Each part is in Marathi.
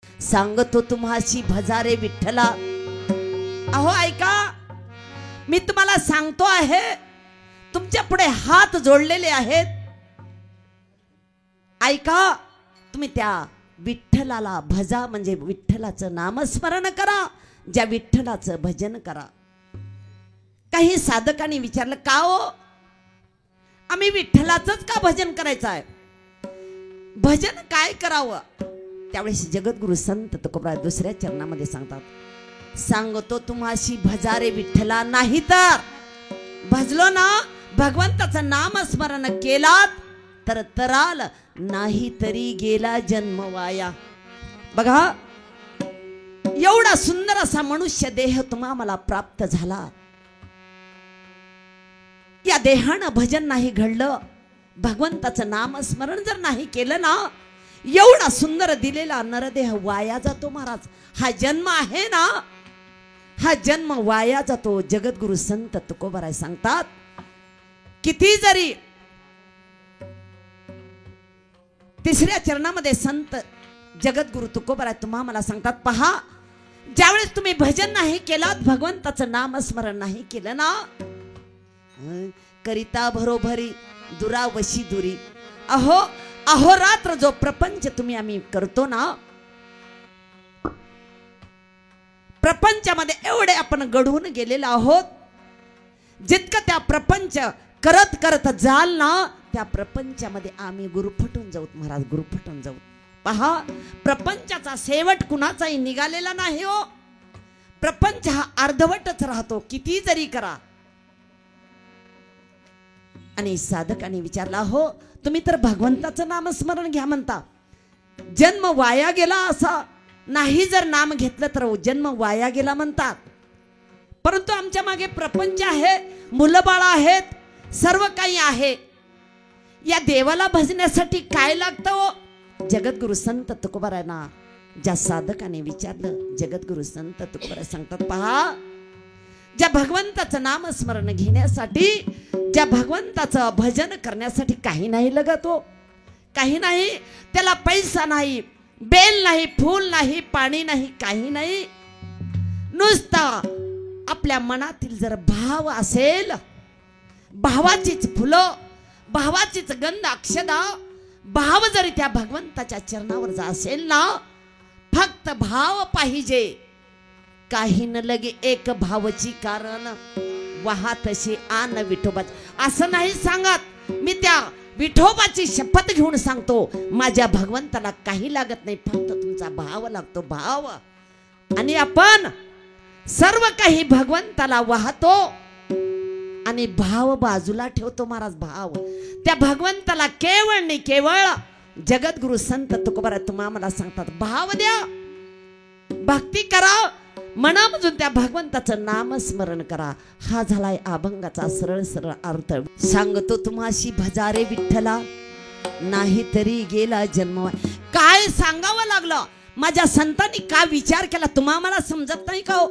सांगतो तुम्हाशी भजारे विठ्ठला. अहो ऐका, मी तुम्हाला सांगतो आहे, तुमच्या पुढे हात जोडलेले आहेत. ऐका, तुम्ही त्या विठ्ठलाला भजा, म्हणजे विठ्ठलाचं नामस्मरण करा, ज्या विठ्ठलाचं भजन करा. काही साधकांनी विचारलं, का हो आम्ही विठ्ठलाचंच का भजन करायचं आहे, भजन काय करावं? त्यावेळेस जगद्गुरु संत तुकोबराय दुसऱ्या चरणामध्ये सांगतात, सांगतो तुम्हाशी भजारे विठ्ठला, नाही तर भजलो ना, भगवंताचं नामस्मरण केलात तर तराल, नाही तरी गेला जन्म वाया. बघा, एवढा सुंदर असा मनुष्य देह तुम्हाला प्राप्त झाला, या देहानं भजन नाही घडलं, भगवंताचं नामस्मरण जर नाही केलं ना, एवढा सुंदर दिलेला नरदेह वाया जातो महाराज. हा जन्म आहे ना, हा जन्म वाया जातो. जगद्गुरु संत तुकोबराय सांगतात, किती जरी तिसऱ्या चरणामध्ये संत जगद्गुरु तुकोबराय तुम्हाला सांगतात, पहा, ज्यावेळेस तुम्ही भजन नाही केलात, भगवंताचं नामस्मरण नाही केलं ना, करिता भरोभरी दुरावशी दुरी. अहो अहोरात्र जो प्रपंच तुम्ही आम्ही करतो ना, प्रपंचामध्ये एवढे आपण गढून गेलेलो आहोत, जितकं त्या प्रपंच करत करत जाल ना, त्या प्रपंचामध्ये आम्ही गुरुफटून जाऊ महाराज, गुरुफटून जाऊ. पहा, प्रपंचाचा शेवट कुणाचाही निघालेला नाही हो. प्रपंच हा अर्धवटच राहतो, किती जरी करा. आणि साधकांनी विचारला, हो तुम्ही तर भगवंताचं नामस्मरण घ्या म्हणता, जन्म वाया गेला असा नाही, जर नाम घेतलं तर जन्म वाया गेला म्हणतात, परंतु आमच्या मागे प्रपंच आहे, मुलं बाळ आहेत, सर्व काही आहे. या देवाला भजण्यासाठी काय लागतं हो? जगद्गुरु संत तुकोबरायांना ज्या साधकाने विचारलं, जगद्गुरु संत तुकोबराय सांगतात, पहा, ज्या भगवंताचं नामस्मरण घेण्यासाठी, ज्या भगवंताचं भजन करण्यासाठी काही नाही लगत हो, काही नाही. त्याला पैसा नाही, बेल नाही, फूल नाही, पाणी नाही, काही नाही. नुसता आपल्या मनातील जर भाव असेल, भावाचीच फुलं, भावाचीच गंध अक्षदा, भाव जरी त्या भगवंताच्या चरणावर जा असेल ना, फक्त भाव पाहिजे, काही न लगे एक भावची कारण वाहतशी आन विठोबा. असं नाही सांगत, मी त्या विठोबाची शपथ घेऊन सांगतो, माझ्या भगवंताला काही लागत नाही, फक्त तुमचा भाव लागतो, भाव. आणि आपण सर्व काही भगवंताला वाहतो आणि भाव बाजूला ठेवतो महाराज. भाव त्या भगवंताला केवळ नाही, केवळ जगद्गुरु संत तुकोबराय तुम्हाला सांगतात, भाव द्या, भक्ती करा, मनामधून त्या भगवंताचं नामस्मरण करा. हा झालाय अभंगाचा सरळ सरळ अर्थ. सांगतो तुम्हाशी भजारे विठ्ठला, नाही तरी गेला जन्म. काय सांगावं लागलं, माझ्या संतांनी का विचार केला, तुम्हाला समजत नाही का हो?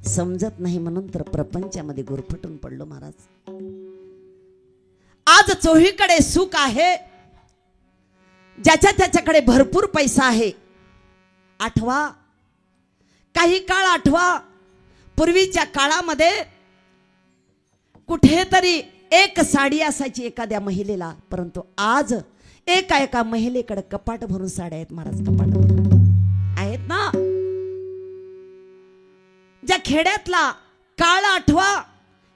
समजत नाही म्हणून तर प्रपंचामध्ये गुरफटून पडलो महाराज. आज चोहीकडे सुख आहे, ज्याच्या त्याच्याकडे भरपूर पैसा आहे. आठवा, काही काळ आठवा, पूर्वीच्या काळामध्ये कुठेतरी एक साडी असायची एखाद्या महिलेला, परंतु आज एका एका महिलेकडे कपाट भरून साड्या आहेत महाराज, कपाट भरून आहेत ना. ज्या खेड्यातला काळ आठवा,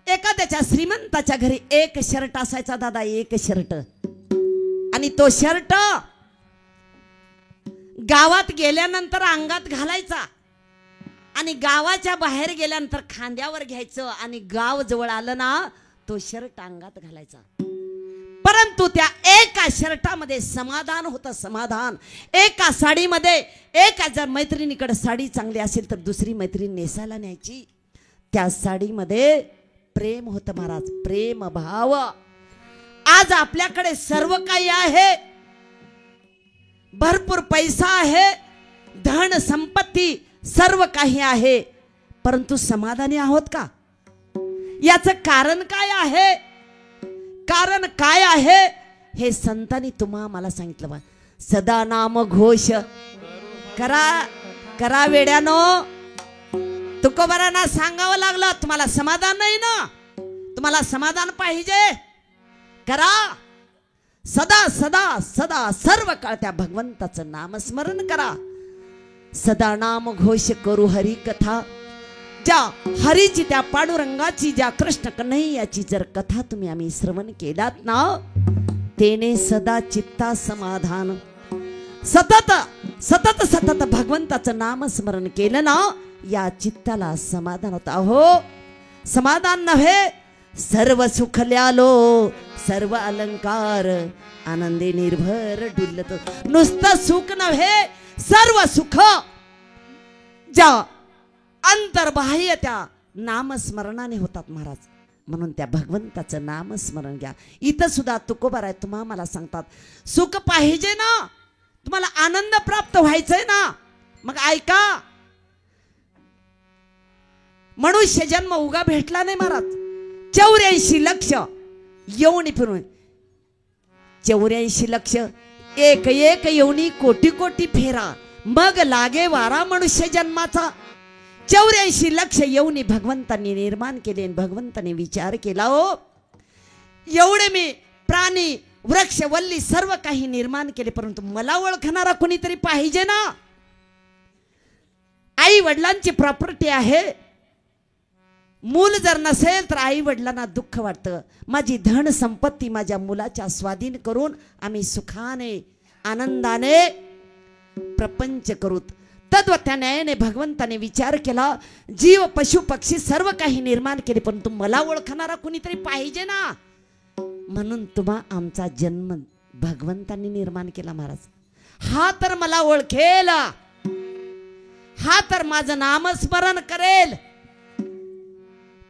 एखाद्याच्या श्रीमंताच्या घरी एक शर्ट असायचा दादा, एक शर्ट, आणि तो शर्ट गावात गेल्यानंतर अंगात घालायचा आणि गावाच्या बाहेर गेल्यानंतर खांद्यावर घ्यायचं, आणि गाव जवळ आलं ना, तो शर्ट अंगात घालायचा. परंतु त्या एका शर्टामध्ये समाधान होतं, समाधान. एका साडीमध्ये, एका जर मैत्रिणीकडे साडी चांगली असेल तर दुसरी मैत्रीण नेसायला न्यायची. त्या साडीमध्ये प्रेम होतं महाराज, प्रेम भाव. आज आपल्याकडे सर्व काही आहे, भरपूर पैसा आहे, धन संपत्ती सर्व काही आहे, परंतु समाधानी आहोत का? याचं कारण काय आहे? कारण काय आहे हे संतांनी तुम्हाला मला सांगितलं बा. सदा नाम घोष करा करा वेड्यानो. तुकोबारांना सांगावं लागलं, तुम्हाला समाधान नाही ना, तुम्हाला समाधान पाहिजे, करा. सदा सदा सदा सर्व काळ त्या भगवंताचं नामस्मरण करा. सदा नाम घोष करू हरी कथा. ज्या हरीची, त्या पांडुरंगाची, ज्या कृष्ण कन्हैयाची जर कथा तुम्ही आम्ही श्रवण केलात ना, तेने सदा चित्ता समाधान. सतत सतत सतत भगवंताचं नामस्मरण केलं ना, या चित्ताला समाधान होतं. अहो समाधान नव्हे, सर्व सुखल्यालो सर्व अलंकार आनंदे निर्भर डुलत. नुसतं सुख नव्हे, सर्व सुख ज्या अंतर्बाह्य त्या नामस्मरणाने होतात महाराज. म्हणून त्या भगवंताचं नामस्मरण घ्या. इथं सुद्धा तुकोबाराय तुम्हा मला सांगतात, सुख पाहिजे ना, तुम्हाला आनंद प्राप्त व्हायचंय ना, मग ऐका. मनुष्य जन्म उगा भेटला नाही महाराज. 84 लक्ष येऊनी फिरून, 84 लक्ष एक एक येऊनी कोटी कोटी फेरा, मग लागे वारा मनुष्य जन्माचा. 84 लक्ष येऊनी भगवंतांनी निर्माण केले. भगवंतांनी विचार केला, हो एवढे मी प्राणी वृक्ष वल्ली सर्व काही निर्माण केले, परंतु मला ओळखणारा कोणीतरी पाहिजे ना. आई वडिलांची प्रॉपर्टी आहे, मूल जर नसेल तर आई वडिलांना दुःख वाटतं. माझी धन संपत्ती माझ्या मुलाच्या स्वाधीन करून आम्ही सुखाने आनंदाने प्रपंच करूत. तद्वत्या न्यायाने भगवंताने विचार केला, जीव पशु पक्षी सर्व काही निर्माण केले, परंतु मला ओळखणारा कोणीतरी पाहिजे ना. म्हणून तुम्हा आमचा जन्म भगवंतांनी निर्माण केला महाराज. हा तर मला ओळखेल, हा तर माझं नामस्मरण करेल.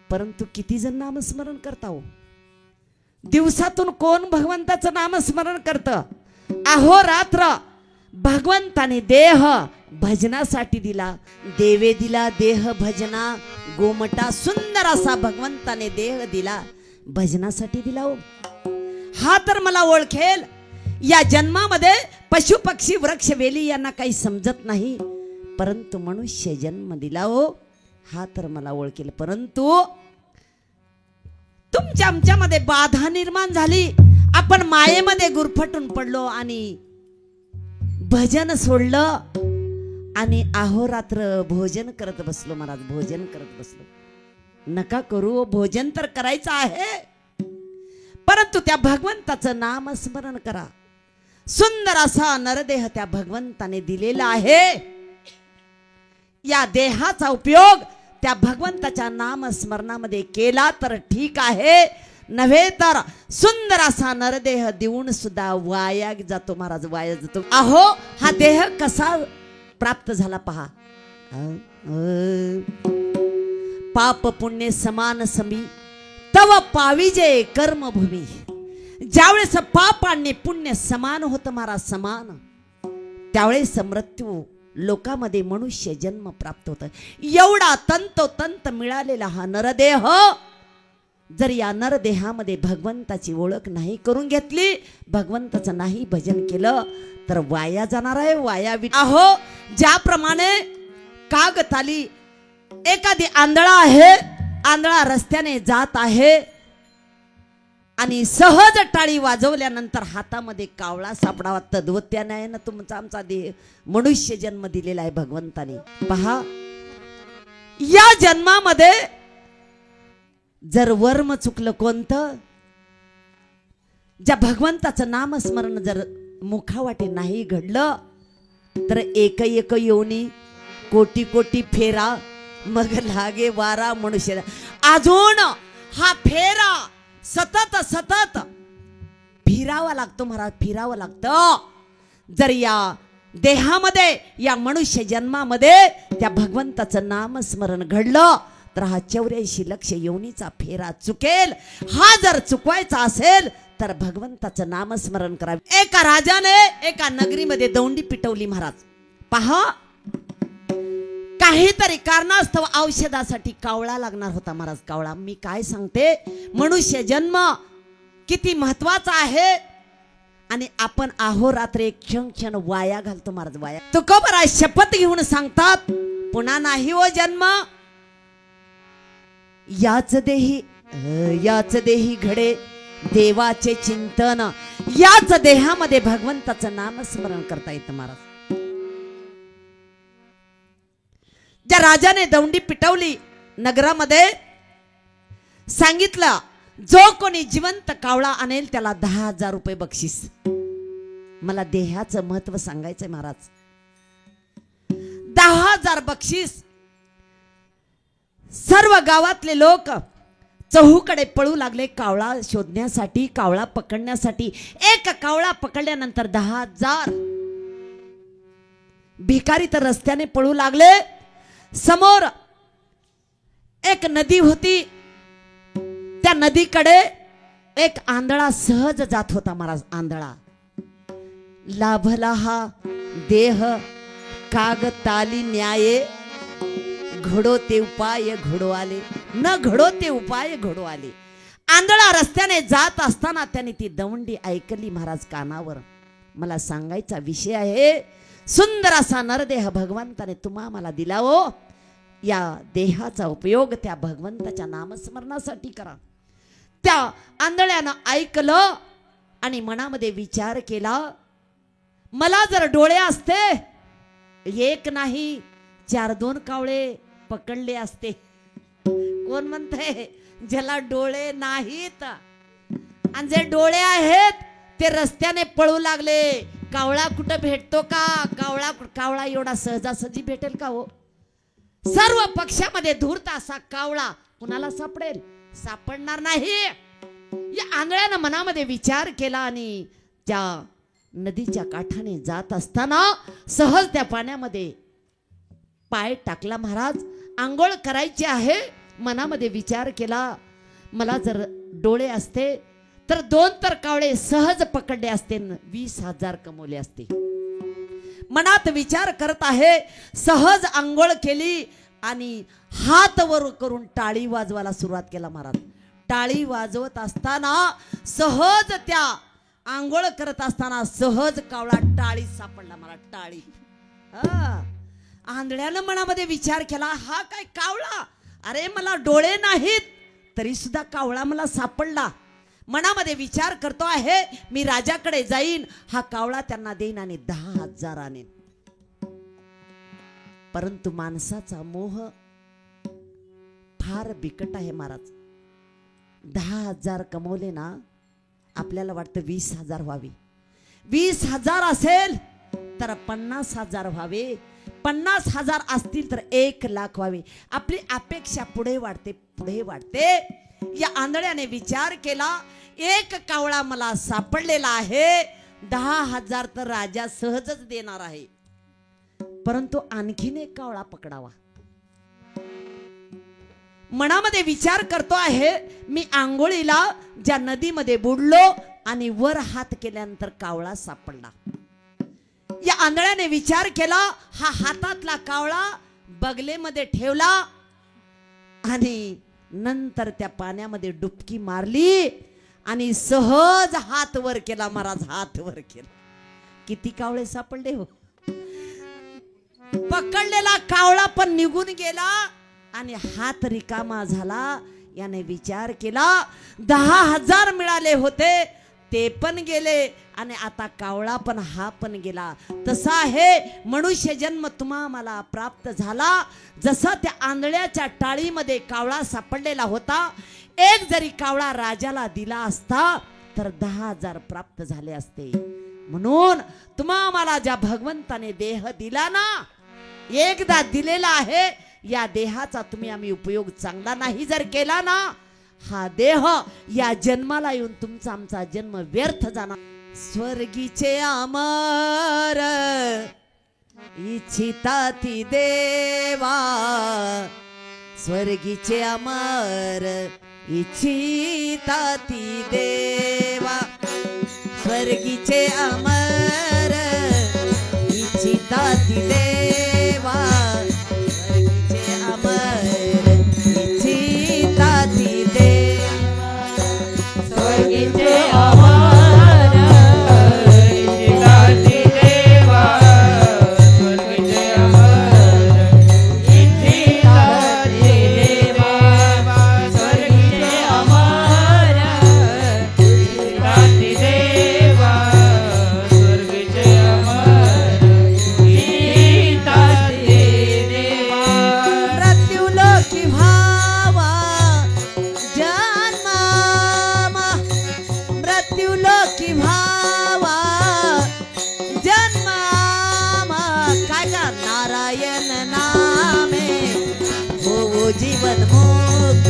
परंतु किती जण नामस्मरण करता हो? दिवसातून कोण भगवंताचं नामस्मरण करतं? अहोरात्र भगवंताने देह भजनासाठी दिला. देवे दिला देह भजना गोमटा. सुंदर असा भगवंताने देह दिला, भजनासाठी दिला हो. हा तर मला ओळखेल. या जन्मामध्ये पशु पक्षी वृक्ष वेली यांना काही समजत नाही, परंतु मनुष्य जन्म दिला हो, हा तर मला ओळखेल. परंतु तुमच्या आमच्यामध्ये बाधा निर्माण झाली. आपण मायेमध्ये गुरफटून पडलो आणि भजन सोडलं आणि अहोरात्र भोजन करत बसलो महाराज. भोजन करत बसलो. नका करू, भोजन तर करायचं आहे, परंतु त्या भगवंताचं नामस्मरण करा. सुंदर असा नरदेह त्या भगवंताने दिलेला आहे. या देहाचा उपयोग त्या भगवंताच्या नामस्मरणामध्ये केला तर ठीक आहे, नव्हे तर सुंदर असा नरदेह देऊन सुद्धा वाया जातो महाराज, वाया जातो. अहो हा देह कसा प्राप्त झाला पहा. पाप पुण्य समान समी तव पाविजे कर्मभूमी. ज्यावेळेस पाप आणि पुण्य समान होतं महाराज, समान, त्यावेळेस मृत्यू लोकांमध्ये मनुष्य जन्म प्राप्त होतं. एवढा तंतोतंत मिळालेला हा नरदेह, जर या नरदेहामध्ये भगवंताची ओळख नाही करून घेतली, भगवंताचं नाही भजन केलं, तर वाया जाणार आहे, वाया. अहो ज्याप्रमाणे कागताली एखादी आंधळा आहे, आंधळा रस्त्याने जात आहे आणि सहज टाळी वाजवल्यानंतर हातामध्ये कावळा सापडावा, तद्वत्याने आहे ना तुमचा आमचा देह मनुष्य जन्म दिलेला आहे भगवंताने. पहा या जन्मामध्ये जर वर्म चुकलं कोणतं, ज्या भगवंताचं नामस्मरण जर मुखावाटे नाही घडलं, तर एक एक योनी कोटी कोटी फेरा, मग लागे वारा मनुष्य. अजून हा फेरा सतत सतत फिरावा लागतो महाराज, फिरावं लागतं. जर या देहामध्ये या मनुष्य जन्मामध्ये त्या भगवंताचं नामस्मरण घडलं तर हा 84 लक्ष योनीचा फेरा चुकेल. हा जर चुकवायचा असेल तर भगवंताचं नामस्मरण करावे. एका राजाने एका नगरीमध्ये दौंडी पिटवली महाराज. पहा काहीतरी कारणास्तव औषधासाठी कावळा लागणार होता महाराज. कावळा, मी काय सांगते, मनुष्य जन्म किती महत्वाचा आहे. आणि आपण अहोरात्र एक क्षण क्षण वाया घालतो महाराज, वाया. तुकोबराय शपथ घेऊन सांगतात, पुन्हा नाही हो जन्म. याच देही घडे देवाचे चिंतन, याच देहामध्ये भगवंताचं नामस्मरण करता येतं महाराज. ज्या राजाने दौंडी पिटवली नगरामध्ये, सांगितलं जो कोणी जिवंत कावळा आणेल त्याला 10,000 रुपये बक्षीस. मला देहाचं महत्व सांगायचंय महाराज. 10,000 बक्षीस. सर्व गावातले लोक चहूकडे पळू लागले कावळा शोधण्यासाठी, कावळा पकडण्यासाठी. एक कावळा पकडल्यानंतर 10,000. भिकारी तर रस्त्याने पळू लागले. समोर एक नदी होती, त्या नदीकडे एक आंधळा सहज जात होता महाराज. आंधळा. लाभला हा देह काग ताली न्याये, घडो ते उपाय घडो आले, न घडो ते उपाय घडो आले. आंधळा रस्त्याने जात असताना त्याने ती दवंडी ऐकली महाराज कानावर. मला सांगायचा विषय आहे, सुंदर असा नरदेह भगवंताने तुम्हा मला दिला हो. या देहाचा उपयोग त्या भगवंताच्या नामस्मरणासाठी करा. त्या आंधळ्यानं ऐकलं आणि मनामध्ये विचार केला, मला जर डोळे असते, एक नाही 4-2 कावळे पकडले असते. कोण म्हणते ज्याला डोळे नाहीत आणि जे डोळे आहेत ते रस्त्याने पळू लागले. कावळा कुठं भेटतो का? कावळा एवढा सहजासहजी भेटेल का हो? सर्व पक्षामध्ये धूर्त असा कावळा कुणाला सापडेल? सापडणार नाही. या आंधळ्यानं मनामध्ये विचार केला आणि त्या नदीच्या काठाने जात असताना सहज त्या पाण्यामध्ये पाय टाकला महाराज. आंघोळ करायची आहे, मनामध्ये विचार केला, मला जर डोळे असते तर 2 तर कावळे सहज पकडले असते, 20,000 कमवले असते. मनात विचार करत आहे. सहज आंघोळ केली आणि हात वर करून टाळी वाजवायला सुरुवात केला महाराज. टाळी वाजवत असताना सहज त्या आंघोळ करत असताना सहज कावळा टाळी सापडला मला. टाळी. आंधळ्यानं मनामध्ये विचार केला, हा काय कावळा? अरे मला डोळे नाहीत तरी सुद्धा कावळा मला सापडला. मनामध्ये विचार करतो आहे, मी राजाकडे जाईन, हा कावळा त्यांना देईन आणि 10,000 आणेन. परंतु माणसाचा मोह फार बिकट आहे महाराज. 10,000 कमवले ना, आपल्याला वाटतं 20,000 व्हावे. 20,000 असेल तर 50,000 व्हावे. 50,000 असतील तर 1,00,000 व्हावे. आपली अपेक्षा पुढे वाढते, पुढे वाढते. या आंधळ्याने विचार केला, एक कावळा मला सापडलेला आहे, 10,000 तर राजा सहजच देणार आहे. परंतु आणखीन एक कावळा पकडावा. मनामध्ये विचार करतो आहे, मी आंघोळीला ज्या नदीमध्ये बुडलो आणि वर हात केल्यानंतर कावळा सापडला. या आंधळ्याने विचार केला, हा हातातला कावळा बगलेमध्ये ठेवला आणि नंतर त्या पाण्यामध्ये डुबकी मारली आणि सहज हात वर केला महाराज. हात वर केला. किती कावळे सापडले हो? पकडलेला कावळा पण निघून गेला आणि हात रिकामा झाला. याने विचार केला, 10,000 मिळाले होते ते पण गेले आणि आता कावळा पण हा पण गेला. तसा आहे मनुष्य जन्म तुम्हा मला प्राप्त झाला. जसा त्या आंधळ्याच्या टाळीमध्ये कावळा सापडलेला होता, एक जरी कावळा राजाला दिला असता तर 10,000 प्राप्त झाले असते. म्हणून तुम्हा मला ज्या भगवंताने देह दिला ना, एकदा दिलेला आहे, या देहाचा तुम्ही आम्ही उपयोग चांगला नाही जर केला ना, हा देह या जन्माला येऊन तुमचा आमचा जन्म व्यर्थ जाणार. स्वर्गीचे अमर इच्छिता ती देवा, स्वर्गीचे अमर इच्छिता ती देवा, स्वर्गीचे अमर इच्छिता ती देवा, स्वर्गीचे अमर इच्छिता ती देवा, स्वर्गीचे अमर जीवन मुक्त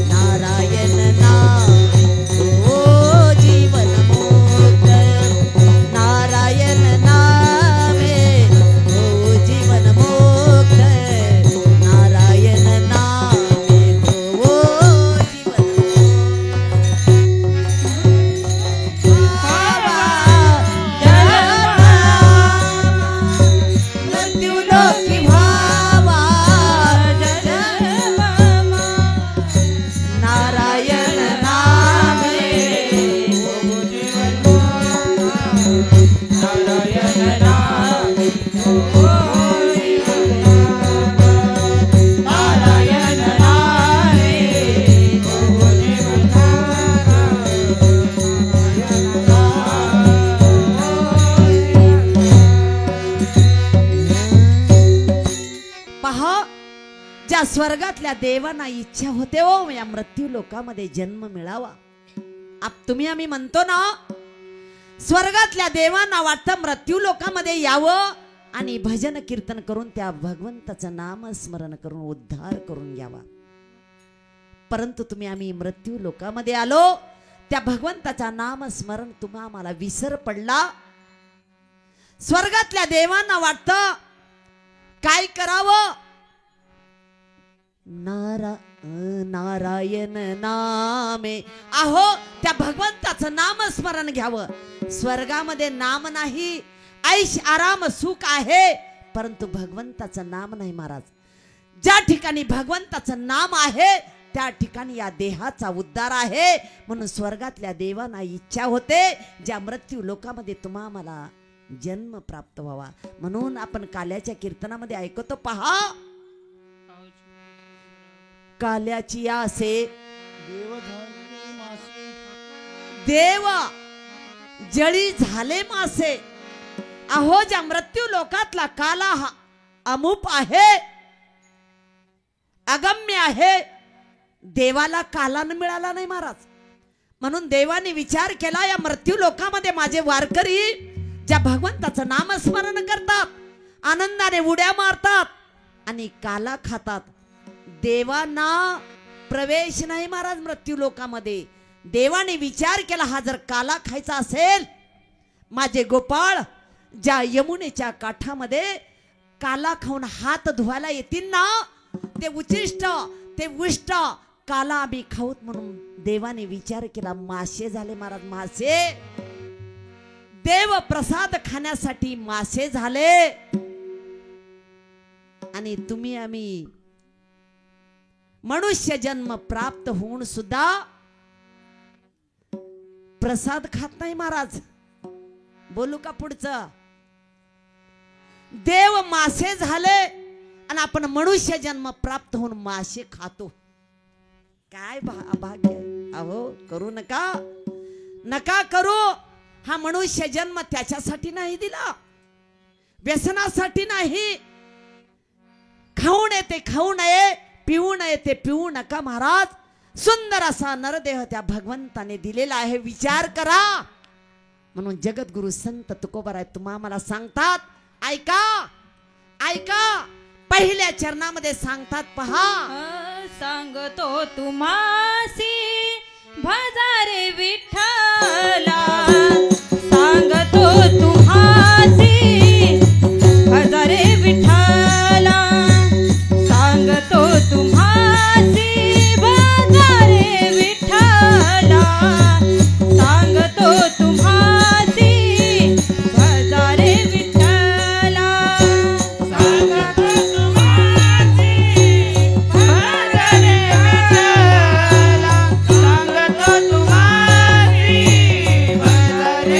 नारायण नामे हो जीवन मुक्त नारायण नामे हो जीवन मुक्त नारायण नामे हो जीवन मृत्यू लोकी भावा नारायण नामे हो जीवन नारायण नामे हो नारायण नामे हो पहा ज्या स्वर्गातल्या देवांना इच्छा होते हो या मृत्यू लोकामध्ये जन्म मिळावा. तुम्ही आम्ही म्हणतो ना स्वर्गातल्या देवांना वाटतं मृत्यू लोकामध्ये यावं आणि भजन कीर्तन करून त्या भगवंताचं नाम स्मरण करून उद्धार करून घ्यावा. परंतु तुम्ही आम्ही मृत्यू लोकामध्ये आलो त्या भगवंताचा नाम स्मरण तुम्हा आम्हाला विसर पडला. स्वर्गातल्या देवांना वाटतं काय करावं नारायण नामे अहो त्या भगवंताचं नाम स्मरण घ्यावं. स्वर्गामध्ये नाम नाही ऐश आराम सुख आहे परंतु भगवंताचं नाम नाही महाराज. ज्या ठिकाणी भगवंताचं नाम आहे त्या ठिकाणी या देहाचा उद्धार आहे. म्हणून स्वर्गातल्या देवांना इच्छा होते ज्या मृत्यू लोकामध्ये तुम्हा मला जन्म प्राप्त व्हावा. म्हणून आपण काल्याच्या कीर्तनामध्ये ऐकतो पहा काल्याची आसे देव जळी झाले मासे. अहो ज्या मृत्यू लोकातला काला हा अमूप आहे अगम्य आहे देवाला कालान मिळाला नाही महाराज. म्हणून देवाने विचार केला या मृत्यू लोकामध्ये माझे वारकरी ज्या भगवंताचं नामस्मरण करतात आनंदाने उड्या मारतात आणि काला खातात देवांना प्रवेश नाही महाराज मृत्यू लोकामध्ये. देवाने विचार केला हा जर काला खायचा असेल माझे गोपाळ ज्या यमुनेच्या काठामध्ये काला खाऊन हात धुवायला येतील ना ते उचिष्ट ते उष्ट काला आम्ही खाऊत. म्हणून देवाने विचार केला मासे झाले महाराज मासे. देव प्रसाद खाण्यासाठी मासे झाले आणि तुम्ही आम्ही मनुष्य जन्म प्राप्त होऊन सुद्धा प्रसाद खात नाही महाराज. बोलू का पुढचं देव मासे झाले आणि आपण मनुष्य जन्म प्राप्त होऊन मासे खातो. काय भाग्य. अहो करू नका नका करू. हा मनुष्य जन्म त्याच्यासाठी नाही दिला व्यसनासाठी नाही. खाऊ नये ते खाऊ नये पिऊ नये ते पिऊ नका महाराज. सुंदर असा नरदेह त्या भगवंताने दिलेला आहे विचार करा. म्हणून जगद्गुरु संत तुकोबाराय तुम्हा मला सांगतात ऐका ऐका पहिल्या चरणामध्ये सांगतात पहा सांगतो तुम्हासी भजारे विठ्ठला सांगतो तुम्हासी भजारे विठ्ठला सांगतो तुम्हासी भजारे विठ्ठला सांगतो तुम्हासी भजारे विठ्ठला सांगतो तुम्हासी भजारे विठ्ठला सांगतो तुम्हासी भजारे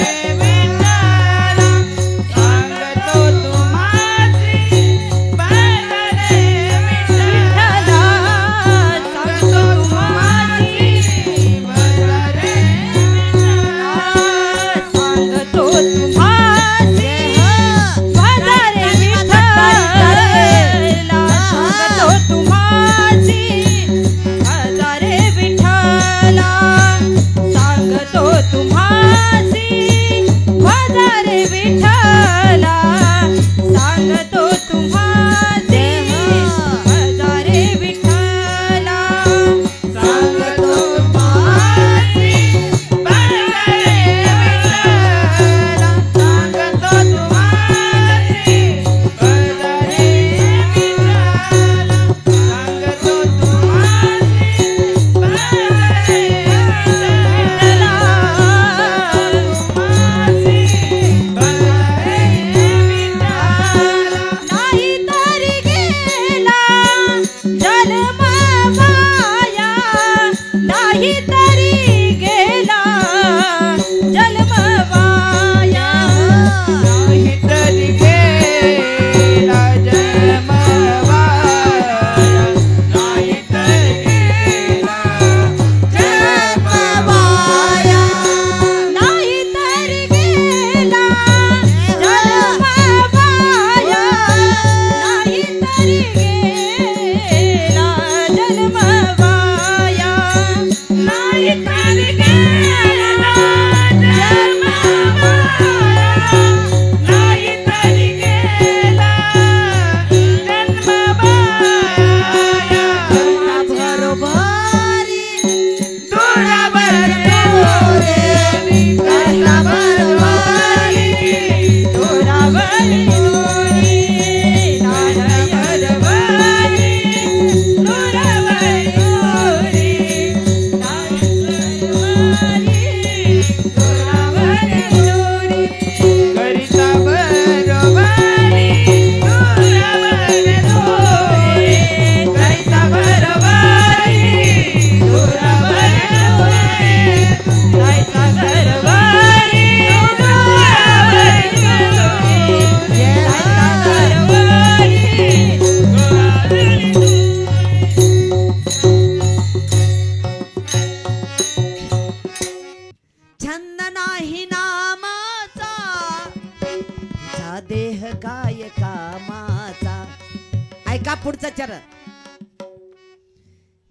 ऐका पुढचा चरण.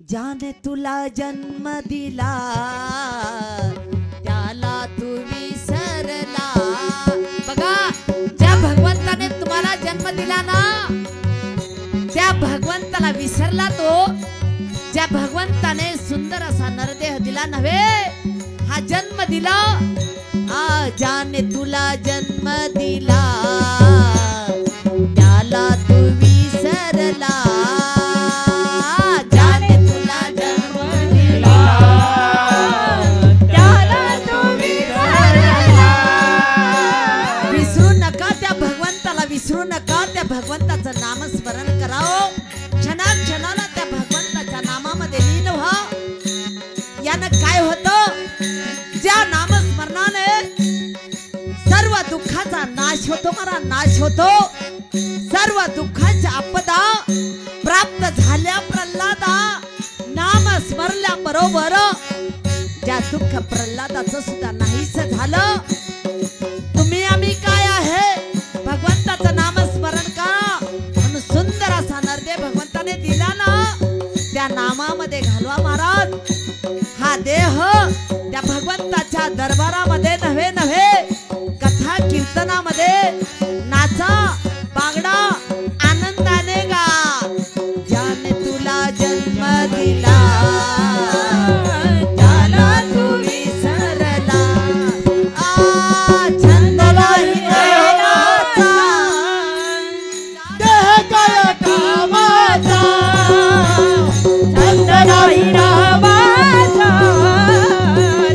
ज्याने तुला जन्म दिला त्याला तू विसरला. बघा, ज्या भगवंताने तुम्हाला जन्म दिला ना त्या भगवंताला विसरला तो. ज्या भगवंताने सुंदर असा नरदेह दिला नव्हे, हा जन्म दिला. ज्याने तुला जन्म दिला त्याला तू विसरला. ज्याने तुला जन्म दिला त्याला तू विसरला. विसरू नका त्या भगवंताला, विसरू नका त्या भगवंताचं नामस्मरण करावं. क्षणाक्षणाला त्या भगवंताच्या नामामध्ये लीन व्हा. यानं काय होतं, ज्या नामस्मरणाने सर्व दुःखाचा नाश होतो, मला नाश होतो. सर्व दुःखाच्या आपदा प्राप्त झाल्या प्रल्हादा. नाम स्मरल्या बरोबर ज्या दुःख प्रल्हादाचं सुद्धा नाहीस झालं. तुम्ही आम्ही काय आहे, भगवंताचं नामस्मरण करा. म्हणून सुंदर असा नरदेह भगवंताने दिला ना, त्या नामामध्ये घालवा महाराज. हा देह त्या भगवंताच्या दरबारामध्ये नव्हे नव्हे कथा कीर्तनामध्ये नाचा बागडा आनंदाने गा. ज्याने तुला जन्म दिला त्याला तू विसरला. छंद नाही देवाचा, देह काय कामाचा. छंद नाही नामाचा,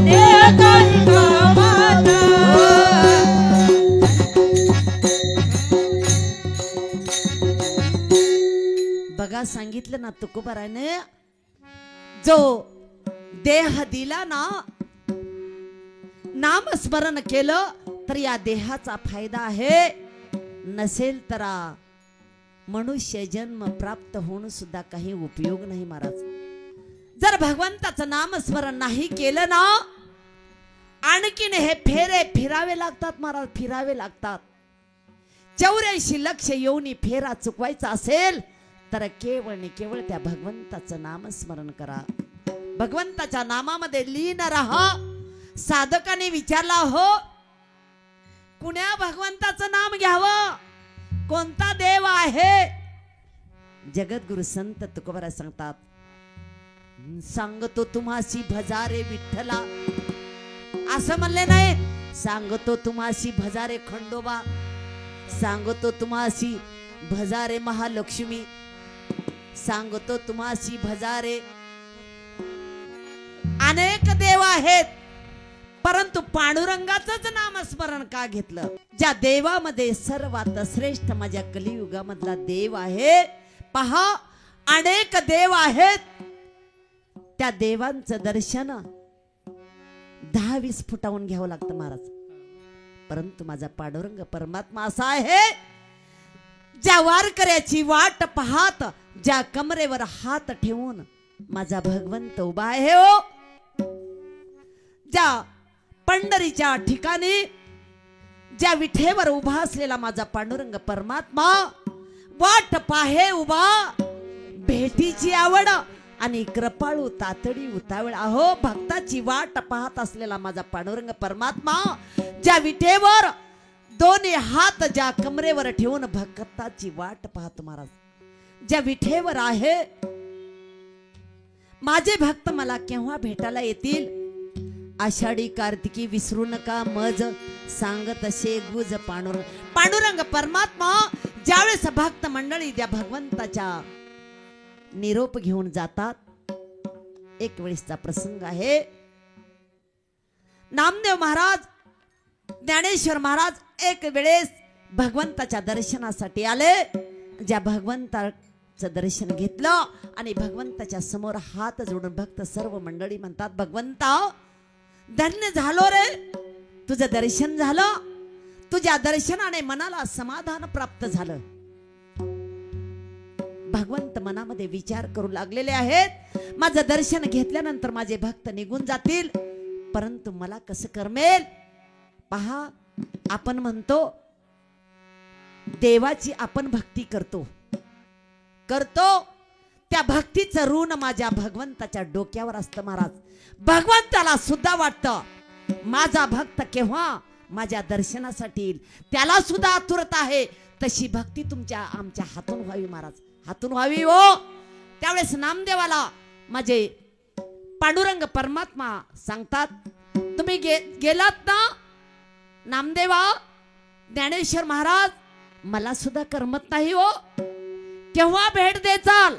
देह काय कामाचा. बघा, सांगितलं ना तुकोबाराने, जो देह दिला ना, नामस्मरण केलं तर या देहाचा फायदा आहे. नसेल तर मनुष्य जन्म प्राप्त होऊन सुद्धा काही उपयोग नाही महाराज. जर भगवंताचं नामस्मरण नाही केलं ना, आणखीन हे फेरे फिरावे लागतात महाराज, फिरावे लागतात. 84 लक्ष येऊन फेरा चुकवायचा असेल तर केवळ आणि केवळ त्या भगवंताचं नामस्मरण करा. भगवंताच्या नामामध्ये लीन राहा. साधकाने विचारला, हो कुण्या भगवंताचं नाम घ्यावं, कोणता देव आहे. जगद्गुरु संत तुकोबाराय सांगतात, सांगतो तुम्हासी भजारे विठ्ठला. असं म्हणले नाही, सांगतो तुम्हासी भजारे खंडोबा, सांगतो तुम्हासी भजारे महालक्ष्मी, सांगतो तुम्हासी भजारे. अनेक देव आहेत, परंतु पांडुरंगाचंच नामस्मरण का घेतलं. ज्या देवामध्ये सर्वात श्रेष्ठ माझ्या कलियुगामधला देव आहे. पहा, अनेक देव आहेत, त्या देवांचं दर्शन 10-20 फुटावून घ्यावं लागतं महाराज. परंतु माझा पांडुरंग परमात्मा असा आहे, ज्या वारकऱ्याची वाट पाहत ज्या कमरेवर हात ठेवून माझा भगवंत उभा आहे. हो, ज्या पंढरीच्या ठिकाणी ज्या विठेवर उभा असलेला माझा पांडुरंग परमात्मा वाट पाहे उभा. भेटीची आवड आणि कृपाळू तातडी उतावळ. अहो, भक्ताची वाट पाहत असलेला माझा पांडुरंग परमात्मा ज्या विठेवर दोन्ही हात ज्या कमरेवर ठेवून भक्ताची वाट पाहतो महाराज. ज्या विठेवर आहे, माझे भक्त मला केव्हा भेटायला येतील. आषाढी कार्तिकी विसरू नका मज, सांगत असे गुज पांडुरंग. पांडुरंग परमात्मा ज्यावेळेस भक्त मंडळी त्या भगवंताच्या निरोप घेऊन जातात. एक वेळेसचा प्रसंग आहे. नामदेव महाराज, ज्ञानेश्वर महाराज एक वेळेस भगवंताच्या दर्शनासाठी आले. ज्या भगवंताचं दर्शन घेतलं आणि भगवंताच्या समोर हात जोडून भक्त सर्व मंडळी म्हणतात, भगवंता धन्य झालो रे, तुझं दर्शन झालं. तुझ्या दर्शनाने मनाला समाधान प्राप्त झालं. भगवंत मनामध्ये विचार करू लागलेले आहेत, माझं दर्शन घेतल्यानंतर माझे भक्त निघून जातील, परंतु मला कसं करमेल. पहा, आपण म्हणतो देवाची आपण भक्ती करतो, करतो त्या भक्तीचं ऋण माझ्या भगवंताच्या डोक्यावर असतं महाराज. भगवंताला सुद्धा वाटतं माझा भक्त केव्हा माझ्या दर्शनासाठी येईल, त्याला सुद्धा आतुरता आहे. तशी भक्ती तुमच्या आमच्या हातून व्हावी महाराज, हातून व्हावी हो. त्यावेळेस नामदेवाला माझे पांडुरंग परमात्मा सांगतात, तुम्ही गेलात ना नामदेवा, ज्ञानेश्वर महाराज मला सुद्धा करमत नाही हो, केव्हा भेट देचाल.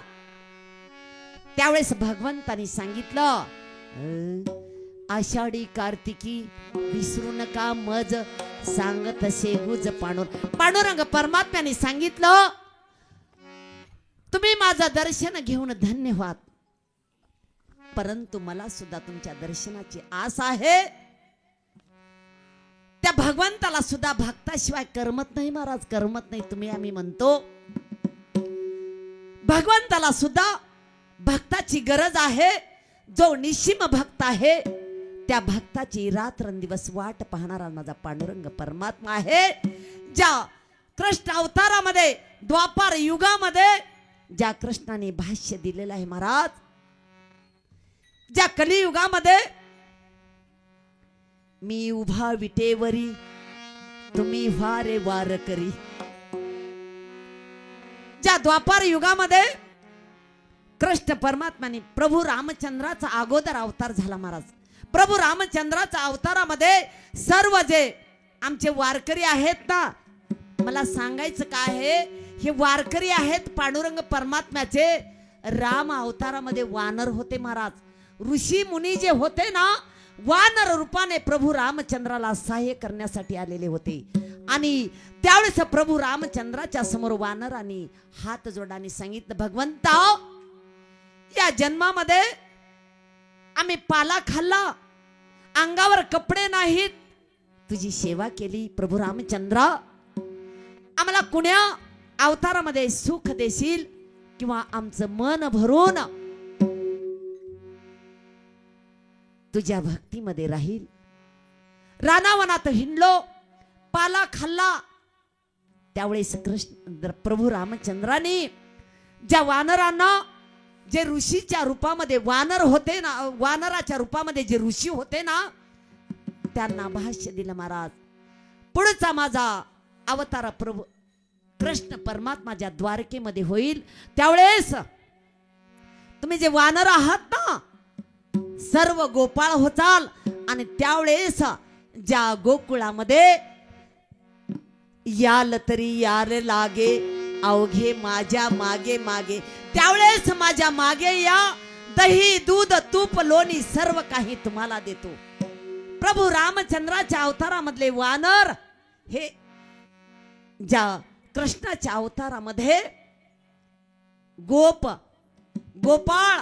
त्यावेळेस भगवंतानी सांगितलं, आषाढी कार्तिकी विसरू नका मज, सांगत असे गुज पांडुरंग परमात्म्याने सांगितलं, तुम्ही माझं दर्शन घेऊन धन्य व्हात, परंतु मला सुद्धा तुमच्या दर्शनाची आस आहे. त्या भगवंताला सुद्धा भक्ताशिवाय करमत नाही महाराज, करमत नाही. तुम्ही आम्ही म्हणतो भगवंताला सुद्धा भक्ताची गरज आहे. जो निशिम भक्त आहे त्या भक्ताची रात्रंदिवस वाट पाहणारा माझा पांडुरंग परमात्मा आहे. ज्या कृष्ण अवतारामध्ये द्वापार युगामध्ये ज्या कृष्णाने भाष्य दिलेलं आहे महाराज, ज्या कलियुगामध्ये मी उभा विटेवरी तुम्ही व्हा रे वार करी, ज्या द्वापार युगामध्ये कृष्ण परमात्म्याने प्रभू रामचंद्राचा अगोदर अवतार झाला महाराज. प्रभू रामचंद्राच्या अवतारामध्ये सर्व जे आमचे वारकरी आहेत ना, मला सांगायचं काय आहे, हे वारकरी आहेत पांडुरंग परमात्म्याचे. राम अवतारामध्ये वानर होते महाराज, ऋषी मुनी जे होते ना, वानर रूपाने प्रभू रामचंद्राला सहाय्य करण्यासाठी आलेले होते. आणि त्यावेळेस प्रभू रामचंद्राच्या समोर वानरांनी हात जोडाने सांगितलं, भगवंता या जन्मामध्ये आम्ही पाला खाल्ला, अंगावर कपडे नाहीत, तुझी सेवा केली. प्रभू रामचंद्र आम्हाला कुण्या अवतारामध्ये सुख देशील किंवा आमचं मन भरून तुझ्या भक्तीमध्ये राहील. रानावनात हिंडलो, पाला खाल्ला. त्यावेळेस कृष्ण प्रभू रामचंद्राने ज्या वानरांना, जे ऋषीच्या रूपामध्ये वानर होते ना, वानराच्या रूपामध्ये जे ऋषी होते ना, त्यांना भाष्य दिलं महाराज. पुढचा माझा अवतार प्रभू कृष्ण परमात्मा ज्या द्वारकेमध्ये होईल, त्यावेळेस तुम्ही जे वानर आहात ना, सर्व गोपाळ होताल. आणि त्यावेळेस ज्या गोकुळामध्ये याल तरी याल लागे अवघे माझ्या मागे मागे, त्यावेळेस माझ्या मागे या, दही दूध तूप लोणी सर्व काही तुम्हाला देतो. प्रभू रामचंद्राच्या अवतारामधले वानर हे ज्या कृष्णाच्या अवतारामध्ये गोप, गोपाळ,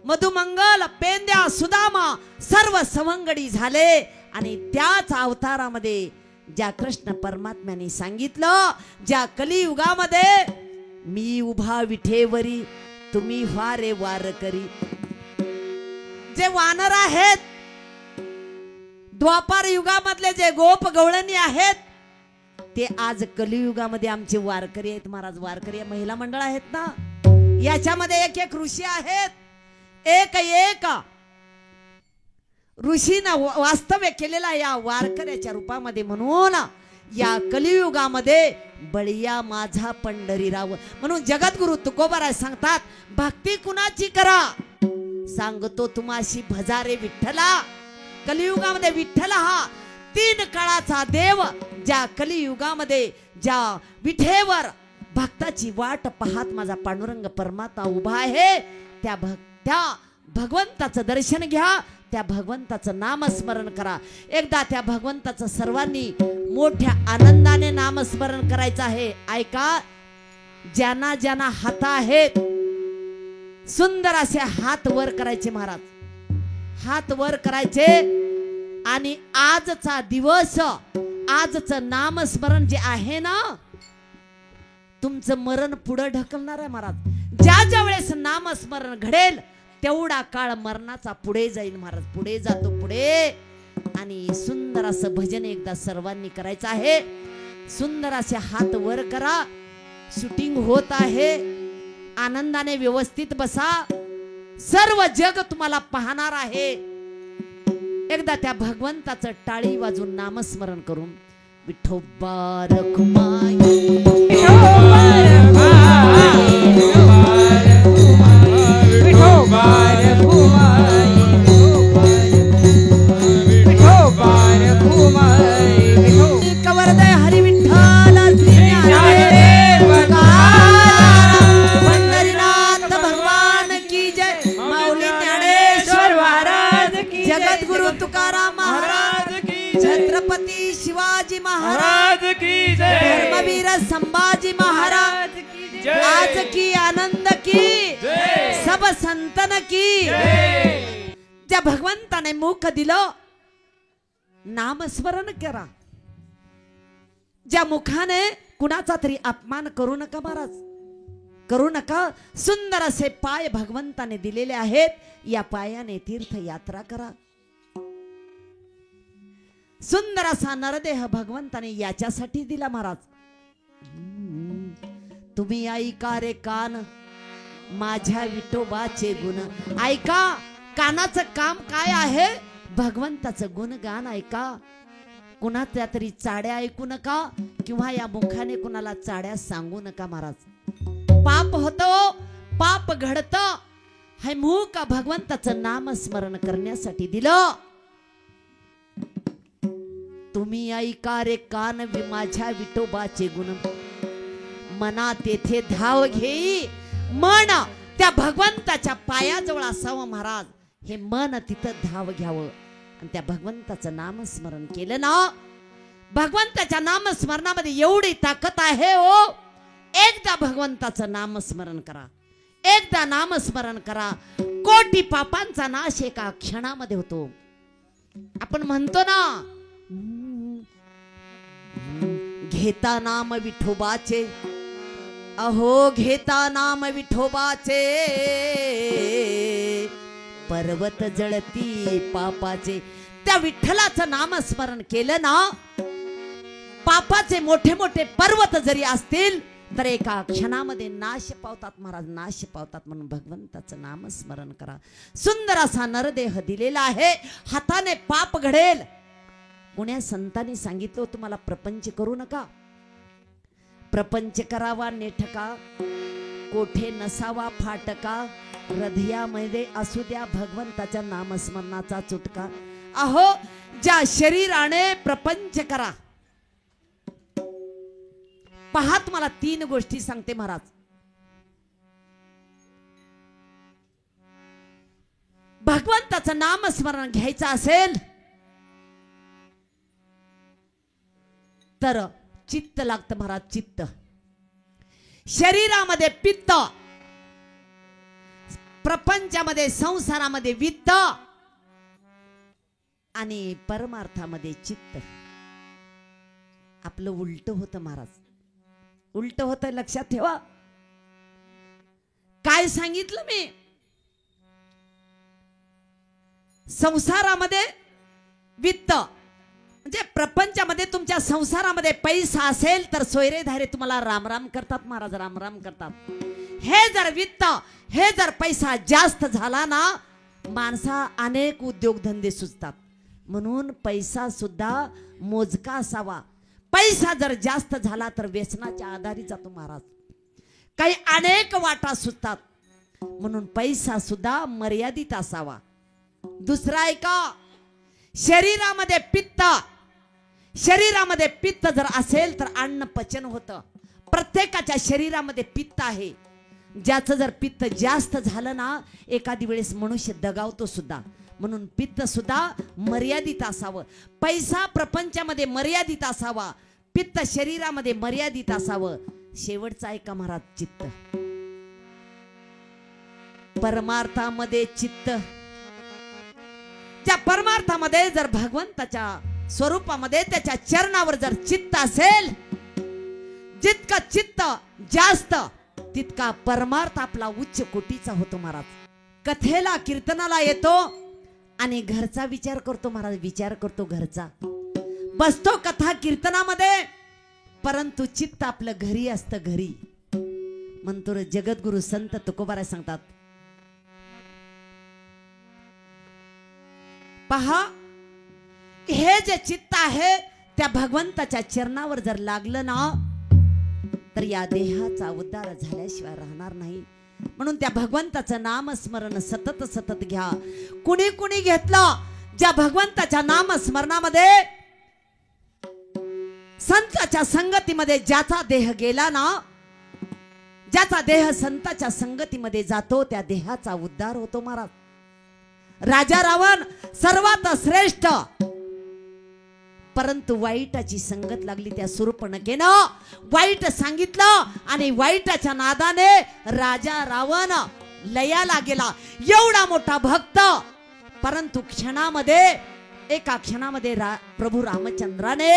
मधुमंगल, पेंद्या, सुदामा सर्व सवंगडी झाले. आणि त्याच अवतारामध्ये ज्या कृष्ण परमात्म्याने सांगितलं, ज्या कलियुगामध्ये मी उभा विठेवरी तुम्ही व्हा रे वार करी, जे वानर आहेत, द्वापार युगामधले जे गोप गवळणी आहेत, ते आज कलियुगामध्ये आमचे वारकरी आहेत महाराज. वारकरी महिला मंडळ आहेत ना, याच्यामध्ये एक एक ऋषी आहेत. एक एक ऋषीनं वास्तव्य केलेला या वारकऱ्याच्या रूपामध्ये. म्हणून या कलियुगामध्ये बळीया माझा पंढरीराव म्हणून जगद्गुरु तुकोबाराय सांगतात, भक्ती कुणाची करा सांगतो तुम्हाशी भजारे विठ्ठला. कलियुगामध्ये विठ्ठल हा तीन काळाचा देव, ज्या कलियुगामध्ये ज्या विठेवर भक्ताची वाट पाहत माझा पांडुरंग परमात्मा उभा आहे, त्या भगवंताचं दर्शन घ्या, त्या भगवंताचं नामस्मरण करा. एकदा त्या भगवंताचं सर्वांनी मोठ्या आनंदाने नामस्मरण करायचं आहे. ऐका, ज्यांना ज्यांना हात आहेत सुंदर असे हात वर करायचे महाराज, हात वर करायचे. आणि आजचा दिवस, आजचं नामस्मरण जे आहे ना, तुमचं मरण पुढे ढकलणार आहे महाराज. ज्या ज्या वेळेस नामस्मरण घडेल तेवढा काळ मरणाचा पुढे जाईल महाराज, पुढे जातो पुढे. आणि सुंदर असं भजन एकदा सर्वांनी करायचं आहे. सुंदर असे हात वर करा. शूटिंग होत आहे, आनंदाने व्यवस्थित बसा. सर्व जग तुम्हाला पाहणार आहे. एकदा त्या भगवंताचं टाळी वाजून नामस्मरण करून विठोबा रखुमाई विठोबा रखुमाई, विठोबा रखुमाई, विठोबा रखुमाई, विठोबा कवरदय हरी विठ्ठल श्री ज्ञानदेव तुकाराम पंढरीनाथ भगवान की जय. माऊली ज्ञानेश्वर महाराज की जय. जगद्गुरु तुकाराम महाराज की जय. छत्रपती शिवाजी महाराज महाराज की जय. धर्मवीर संभाजी महाराज की जय. आज की आनंद की जय. सब संतन की जय. ज्या भगवंताने मुख दिलं नामस्मरण करा. ज्या मुखाने कुणाचा तरी अपमान करू नका महाराज, करू नका. सुंदर असे पाय भगवंताने दिलेले आहेत. या पायाने तीर्थयात्रा करा. सुंदर असा नरदेह भगवंताने याच्यासाठी दिला महाराज. तुम्ही ऐका रे कान माझ्या विठोबाचे गुण. ऐका. कानाचं काम काय आहे? भगवंताचं गुणगान ऐका. कुणाच्या तरी चाड्या ऐकू नका किंवा या मुखाने कुणाला चाड्या सांगू नका महाराज. पाप होतो, पाप घडत. हे मुख भगवंताचं नामस्मरण करण्यासाठी दिलं. तुम्ही ऐका रे कान माझ्या विठोबाचे गुण. मना तेथे धाव घेई. मन त्या भगवंताच्या पायाजवळ असावं महाराज. हे मन तिथं धाव घ्यावं आणि त्या भगवंताचं नामस्मरण केलं ना. भगवंताच्या नामस्मरणामध्ये एवढी ताकद आहे हो. एकदा भगवंताचं नामस्मरण करा. एकदा नामस्मरण करा. कोटी पापांचा नाश एका क्षणामध्ये होतो. आपण म्हणतो ना घेता नाम विठोबाचे. अहो घेता नाम विठोबाचे पर्वत जळती पापाचे. त्या विठ्ठलाचं नामस्मरण केलं ना, पापाचे मोठे मोठे पर्वत जरी असतील तर एका क्षणामध्ये नाश पावतात महाराज, नाश पावतात. म्हणून भगवंताचं नामस्मरण करा. सुंदर असा नरदेह दिलेला आहे. हाताने पाप घडेल. कोण्या संतांनी सांगितलं तुम्हाला प्रपंच करू नका. प्रपंच करावा नेठका, कोठे नसावा फाटका, हृदयामध्ये असू द्या भगवंताच्या नामस्मरणाचा चुटका. अहो ज्या शरीराने प्रपंच करा. पहा तुम्हाला 3 गोष्टी सांगते महाराज. भगवंताचं नामस्मरण घ्यायचं असेल तर चित्त लागतं महाराज. चित्त. शरीरामध्ये पित्त, प्रपंचामध्ये संसारामध्ये वित्त आणि परमार्थामध्ये चित्त. आपलं उलट होतं महाराज. उलट होतं. लक्षात ठेवा. काय सांगितलं मी? संसारामध्ये वित्त म्हणजे प्रपंचामध्ये तुमच्या संसारामध्ये पैसा असेल तर सोयरे धारे तुम्हाला रामराम करतात महाराज, रामराम करतात. हे जर वित्त, हे जर पैसा जास्त झाला ना, माणसा अनेक उद्योगधंदे सुचतात. म्हणून पैसा सुद्धा मोजका असावा. पैसा जर जास्त झाला तर व्यसनाच्या आधारी जातो महाराज. काही अनेक वाटा सुचतात. म्हणून पैसा सुद्धा मर्यादित असावा. दुसरा ऐका. शरीरामध्ये पित्त, शरीरामध्ये पित्त जर असेल तर अन्न पचन होतं. प्रत्येकाच्या शरीरामध्ये पित्त आहे. ज्याचं जर पित्त जास्त झालं ना, एखादी वेळेस मनुष्य दगावतो सुद्धा. म्हणून पित्त सुद्धा मर्यादित असावं. पैसा प्रपंचामध्ये मर्यादित असावा. पित्त शरीरामध्ये मर्यादित असावं. शेवटचा ऐका महाराज. चित्त. परमार्थामध्ये चित्त. त्या परमार्थामध्ये जर भगवंताच्या स्वरूपामध्ये त्याच्या चरणावर जर चित्त असेल, जितका चित्त जास्त तितका परमार्थ आपला उच्च कोटीचा होतो महाराज. कथेला कीर्तनाला येतो आणि घरचा विचार करतो महाराज. विचार करतो घरचा. बसतो कथा कीर्तनामध्ये, परंतु चित्त आपलं घरी असतं. घरी म्हणतो रे जगद्गुरु संत तुकोबाराय सांगतात, पहा हे जे चित्त आहे त्या भगवंताच्या चरणावर जर लागलं ना तर या देहाचा उद्धार झाल्याशिवाय राहणार नाही. म्हणून त्या भगवंताचं नामस्मरण सतत सतत घ्या. कुणी कुणी घेतलं, ज्या भगवंताच्या नामस्मरणामध्ये संताच्या संगतीमध्ये ज्याचा देह गेला ना, ज्याचा देह संताच्या संगतीमध्ये जातो त्या देहाचा उद्धार होतो महाराज. राजा रावण सर्वात श्रेष्ठ, परंतु वाईटाची संगत लागली. त्या शूर्पणखेनं वाईट सांगितलं आणि वाईटाच्या नादाने राजा रावण लयाला गेला. एवढा मोठा भक्त, परंतु क्षणामध्ये एका क्षणामध्ये प्रभू रामचंद्राने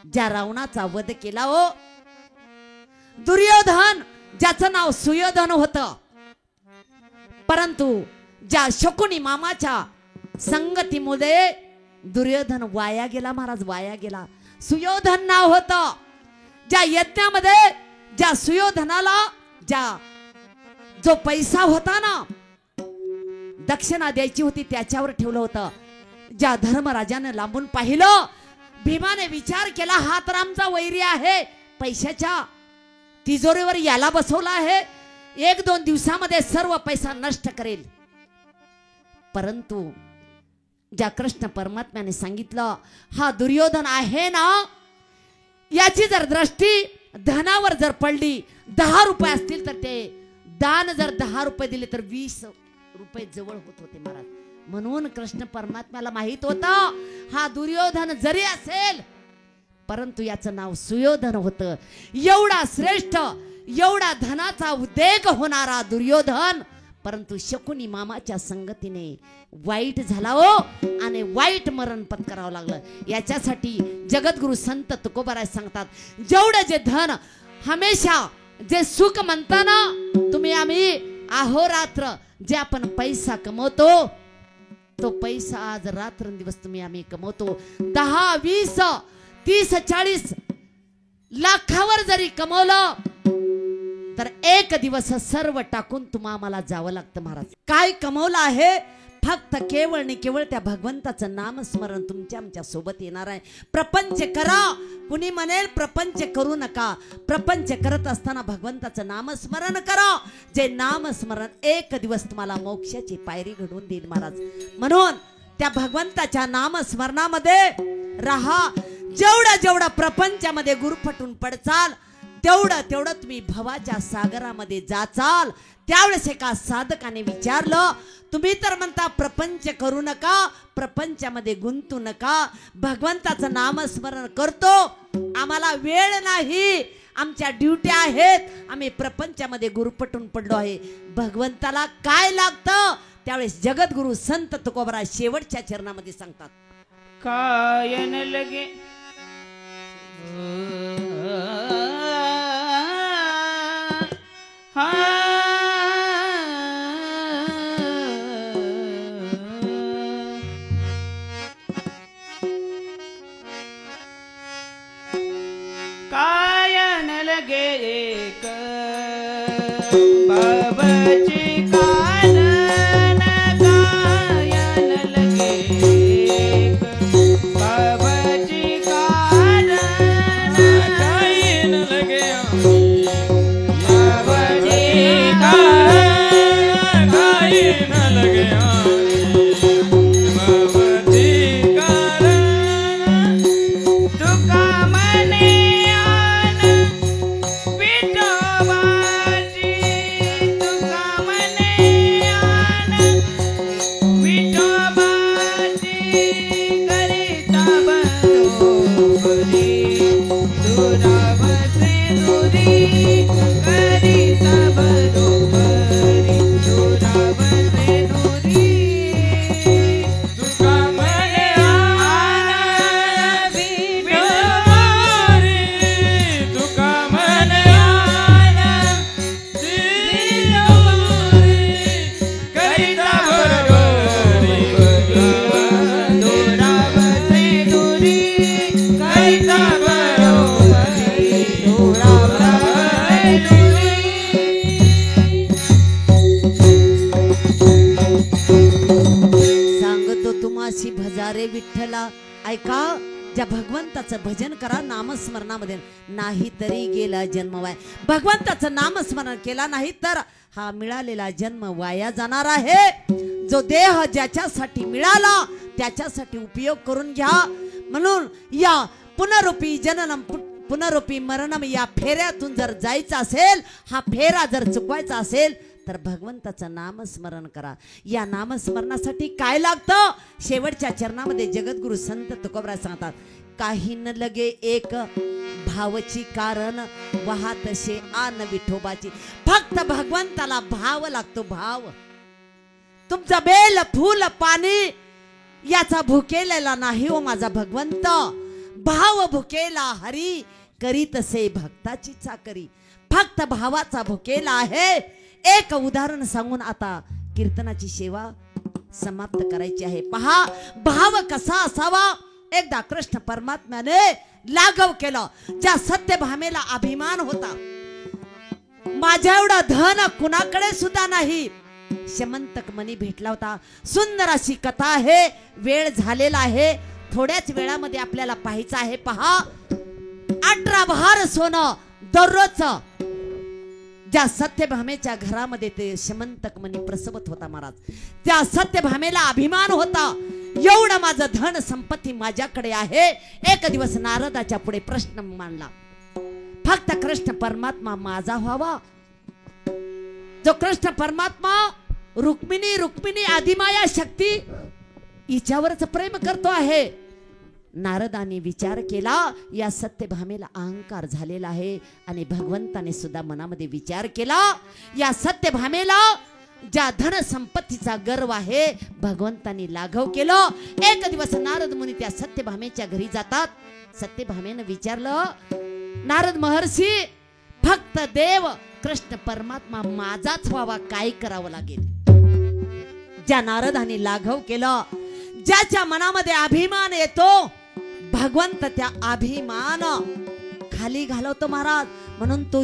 ज्या रावणाचा वध केला हो, दुर्योधन ज्याचं नाव सुयोधन होतं, परंतु ज्या शकुनी मामाच्या संगतीमध्ये दुर्योधन वाया गेला महाराज, वाया गेला. सुयोधन नाव होतं. ज्या यज्ञामध्ये ज्या सुयोधनाला ज्या जो पैसा होता ना, दक्षिणा द्यायची होती त्याच्यावर ठेवलं होतं. ज्या धर्मराजाने लांबून पाहिलं, भीमाने विचार केला हा तर आमचा वैरी आहे, पैशाच्या तिजोरीवर याला बसवला आहे, 1-2 दिवसामध्ये सर्व पैसा नष्ट करेल. परंतु ज्या कृष्ण परमात्म्याने सांगितलं हा दुर्योधन आहे ना, याची जर दृष्टी धनावर जर पडली, 10 रुपये असतील तर ते दान जर 10 रुपये दिले तर 20 रुपये जवळ होत होते महाराज. म्हणून कृष्ण परमात्म्याला माहित होतं हा दुर्योधन जरी असेल परंतु याचं नाव सुयोधन होतं. एवढा श्रेष्ठ, एवढा धनाचा उद्रेक होणारा दुर्योधन, परंतु शकुनी मामाच्या संगतीने वाईट झाला हो आणि वाईट मरण पत्करावं लागलं. याच्यासाठी जगद्गुरु संत तुकोबाराय सांगतात, जेवढं जे धन हमेशा जे सुख म्हणता ना तुम्ही, आम्ही अहोरात्र जे आपण पैसा कमवतो तो पैसा आज रात्रंदिवस तुम्ही आम्ही कमवतो. 10, 20, 30, 40 लाखावर जरी कमवलं तर एक दिवस सर्व टाकून तुम्हा आम्हाला जावं लागतं महाराज. काय कमवलं आहे? फक्त केवळ आणि केवळ त्या भगवंताचं नामस्मरण तुमच्या आमच्या सोबत येणार आहे. प्रपंच करा, कुणी म्हणेल प्रपंच करू नका. प्रपंच करत असताना भगवंताचं नामस्मरण करा. जे नामस्मरण एक दिवस तुम्हाला मोक्षाची पायरी घडवून देईल महाराज. म्हणून त्या भगवंताच्या नामस्मरणामध्ये राहा. जेवढा जेवढा प्रपंचामध्ये गुरफटून पडचाल तेवढं तुम्ही भवाच्या सागरामध्ये जाचाल. त्यावेळेस एका साधकाने विचारलं, तुम्ही तर म्हणता प्रपंच करू नका, प्रपंचामध्ये गुंतू नका, भगवंताचं नामस्मरण करतो, आम्हाला वेळ नाही, आमच्या ड्युट्या आहेत, आम्ही प्रपंचामध्ये गुरफटून पडलो आहे, भगवंताला काय लागतं? त्यावेळेस जगद्गुरु संत तुकोबाराय शेवटच्या चरणामध्ये सांगतात, काय न लगे काय न लगे एक बाबाची कान काय न लगे एक बाबाची कान काय न लगे बाबाची कान काय न लगे बाबाची कान तुका मने विठ्ठला ऐका, ज्या भगवंताचं भजन करा नामस्मरणामध्ये, नाही तरी गेला जन्म वाया. भगवंताचं नामस्मरण केला नाही तर हा मिळालेला जन्म वाया जाणार आहे. जो देह ज्याच्यासाठी मिळाला त्याच्यासाठी उपयोग करून घ्या. म्हणून या पुनरुपी जननम पुनरुपी मरणम या फेऱ्यातून जर जायचं असेल, हा फेरा जर चुकवायचा असेल तर भगवंताचं नामस्मरण करा. या नामस्मरणासाठी काय लागतं? शेवटच्या चरणामध्ये जगद्गुरु संत तुकोबराय सांगतात, काही न लगे एक भावची कारण वाहत शे आन विठोबाची. फक्त भगवंताला भाव लागतो, भाव. तुमचा बेल फूल पाणी याचा भुकेलेला नाही हो माझा भगवंत. भाव भुकेला हरी करीत से भक्ताची चाकरी. फक्त भावाचा भुकेला आहे. एक उदाहरण सांगून आता कीर्तनाची सेवा समाप्त करायची आहे. पहा भाव कसा असावा. एकदा कृष्ण परमात्म्याने लाघव केलं. ज्या सत्यभामेला अभिमान होता, माझ्या एवढा धन कुणाकडे सुद्धा नाही. शमंतक मणी भेटला होता. सुंदर अशी कथा आहे. वेळ झालेला आहे. थोड्याच वेळामध्ये आपल्याला पाहायचं आहे. पहा 18 भार सोनं दररोजचं ज्या सत्यभामेच्या घरामध्ये ते शमंतक मणी प्रसवत होता महाराज. त्या सत्यभामेला अभिमान होता, एवढं माझं धन संपत्ती माझ्याकडे आहे. एक दिवस नारदाच्या पुढे प्रश्न मांडला, फक्त कृष्ण परमात्मा माझा व्हावा. जो कृष्ण परमात्मा रुक्मिणी आदिमाया शक्ती हिच्यावरच प्रेम करतो आहे. नारदाने विचार केला, या सत्यभामेला अहंकार झालेला आहे. आणि भगवंताने सुद्धा मनामध्ये विचार केला, या सत्यभामेला ज्या धन संपत्तीचा गर्व आहे भगवंताने लाघव केलं. एक दिवस नारद मुनी त्या सत्यभामेच्या घरी जातात. सत्यभामेनं विचारलं, नारद महर्षी फक्त देव कृष्ण परमात्मा माझाच व्हावा, काय करावं लागेल? ज्या नारदाने लाघव केलं, ज्याच्या मनामध्ये अभिमान येतो भगवंत त्या अभिमान खाली घालवतो महाराज. म्हणून तू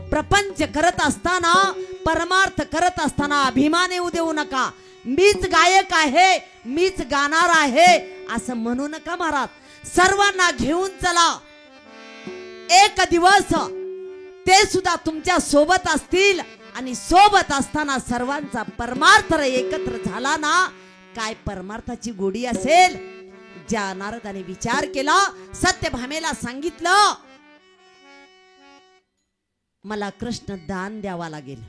प्रपंच करत असताना, परमार्थ करत असताना अभिमान येऊ देऊ नका. मीच गायक आहे, मीच गाणार आहे असं म्हणू नका महाराज. सर्वांना घेऊन चला. एक दिवस ते सुद्धा तुमच्या सोबत असतील आणि सोबत असताना सर्वांचा परमार्थ एकत्र झाला ना, काय परमार्थाची गोडी असेल. ज्या नारदाने विचार केला, सत्यभामेला सांगितलं, मला कृष्ण दान द्यावा लागेल.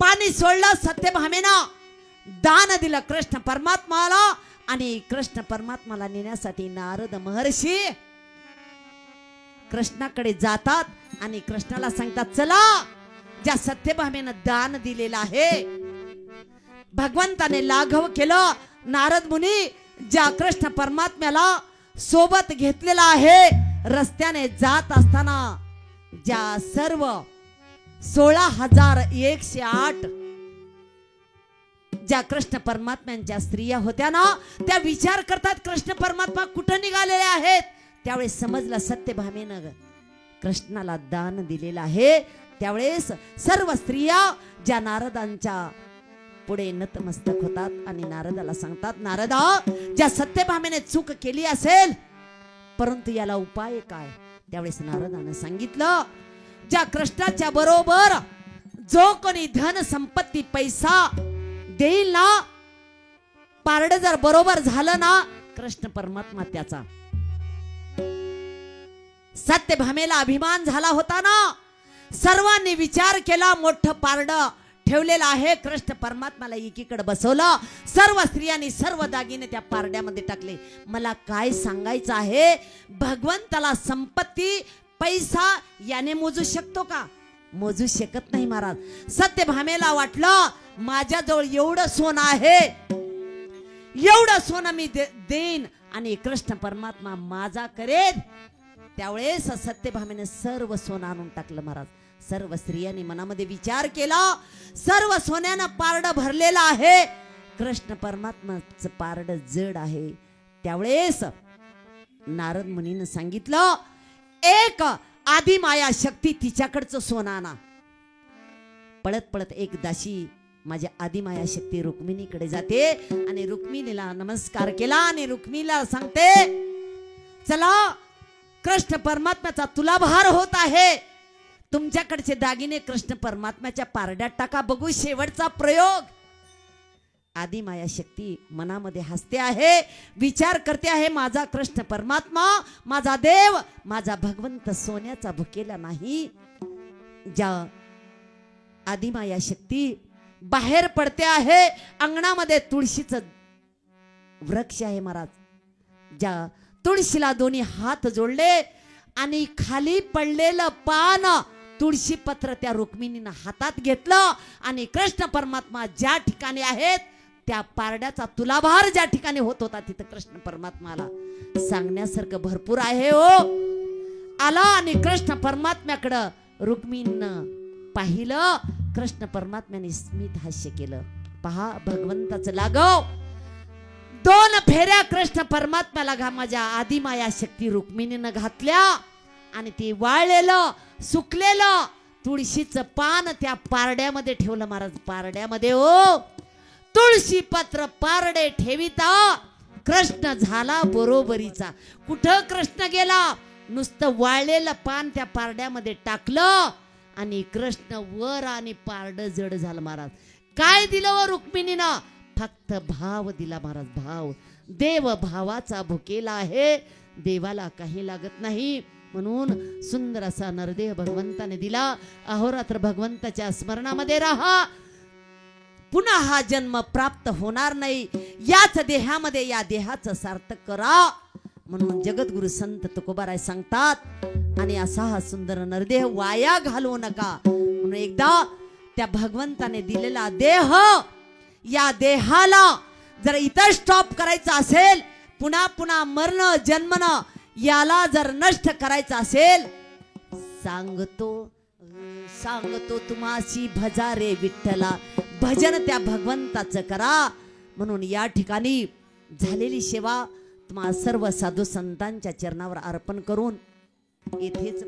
पाणी सोडलं, सत्यभामेनं दान दिलं कृष्ण परमात्माला. आणि कृष्ण परमात्माला नेण्यासाठी नारद महर्षी कृष्णाकडे जातात आणि कृष्णाला सांगतात, चला, ज्या सत्यभामेनं दान दिलेलं आहे, भगवंताने लाघव केलं. नारद मुनी ज्या कृष्ण परमात्म्याला सोबत घेतलेला आहे, रस्त्याने जात असताना ज्या सर्व 16,108 ज्या कृष्ण परमात्म्यांच्या स्त्रिया होत्या ना, त्या विचार करतात कृष्ण परमात्मा कुठं निघालेले आहेत. त्यावेळेस समजलं सत्यभामेनं कृष्णाला दान दिलेलं आहे. त्यावेळेस सर्व स्त्रिया ज्या नारदांच्या पुढे नतमस्तक होतात आणि नारदाला सांगतात, नारदा, ज्या सत्यभामेने चूक केली असेल, परंतु याला उपाय काय? त्यावेळेस नारदाने सांगितलं, ज्या कृष्णाच्या बरोबर जो कोणी धन संपत्ती पैसा देईल ना, पारड जर बरोबर झालं ना, कृष्ण परमात्मा त्याचा. सत्यभामेला अभिमान झाला होता ना, सर्वांनी विचार केला, मोठं पारड ठेवलेलं आहे, कृष्ण परमात्माला एकीकडे बसवलं. सर्व स्त्रियांनी सर्व दागिने त्या पारड्यामध्ये टाकले. मला काय सांगायचं आहे, भगवंताला संपत्ती पैसा याने मोजू शकतो का? मोजू शकत नाही महाराज. सत्यभामेला वाटलं, माझ्याजवळ एवढं सोनं आहे, एवढं सोनं मी देईन आणि कृष्ण परमात्मा माझा करेल. त्यावेळेस सत्यभामेने सर्व सोनं आणून टाकलं महाराज. सर्व स्त्रियांनी मनामध्ये विचार केला, सर्व सोन्यानं पारड भरलेलं आहे, कृष्ण परमात्माचं पारड जड आहे. त्यावेळेस नारद मुनीनं सांगितलं, एक आदिमाया शक्ती तिच्याकडचं सोनं आणा. पळत पळत एक दासी माझ्या आदिमाया शक्ती रुक्मिणीकडे जाते आणि रुक्मिणीला नमस्कार केला आणि रुक्मिणीला सांगते, चला कृष्ण परमात्म्याचा तुलाभार होत आहे, तुमच्याकडचे दागिने कृष्ण परमात्म्याच्या पारड्यात टाका, बघू शेवटचा प्रयोग. आदिमाया शक्ती मनामध्ये हसते आहे, विचार करते आहे, माझा कृष्ण परमात्मा, माझा देव, माझा भगवंत सोन्याचा भुकेला नाही. ज्या आदिमाया शक्ती बाहेर पडते आहे, अंगणामध्ये तुळशीचं वृक्ष आहे महाराज. ज्या तुळशीला दोन्ही हात जोडले आणि खाली पडलेलं पान तुळशी पत्र त्या रुक्मिणीनं हातात घेतलं आणि कृष्ण परमात्मा ज्या ठिकाणी आहेत त्या पारड्याचा तुलाभार ज्या ठिकाणी होत होता तिथं कृष्ण परमात्माला सांगण्यासारखं भरपूर आहे हो. आला आणि कृष्ण परमात्म्याकडं रुक्मिणीनं पाहिलं, कृष्ण परमात्म्याने स्मित हास्य केलं. पहा भगवंताचं लागव. 2 फेऱ्या कृष्ण परमात्म्याला माझ्या आदिमाया शक्ती रुक्मिणीनं घातल्या आणि ती वाळलेलं सुकलेलं तुळशीचं पान त्या पारड्यामध्ये ठेवलं महाराज. पारड्यामध्ये हो तुळशी पत्र पारडे ठेविता कृष्ण झाला बरोबरीचा. कुठं कृष्ण गेला, नुसतं वाळलेलं पान त्या पारड्यामध्ये टाकलं आणि कृष्ण वर आणि पारड जड झालं महाराज. काय दिलं व रुक्मिणीनं? फक्त भाव दिला महाराज, भाव. देव भावाचा भुकेला आहे, देवाला काही लागत नाही. म्हणून सुंदर असा नरदेह भगवंताने दिला. अहोरात्र भगवंताच्या स्मरणामध्ये राहा, पुन्हा हा जन्म प्राप्त होणार नाही. याच देहामध्ये या देहाचं सार्थक करा म्हणून जगद्गुरु संत तुकोबाराय सांगतात. आणि असा हा सुंदर नरदेह वाया घालवू नका म्हणून एकदा त्या भगवंताने दिलेला देह, या देहाला जर इथं स्टॉप करायचं असेल, पुन्हा पुन्हा मरण जन्मनं याला जर नष्ट करायचं असेल, सांगतो तुम्हासी भजा रे विठ्ठला, भजन त्या भगवंताचं करा. म्हणून या ठिकाणी झालेली सेवा तुम्हा सर्व साधू संतांच्या चरणावर अर्पण करून येथेच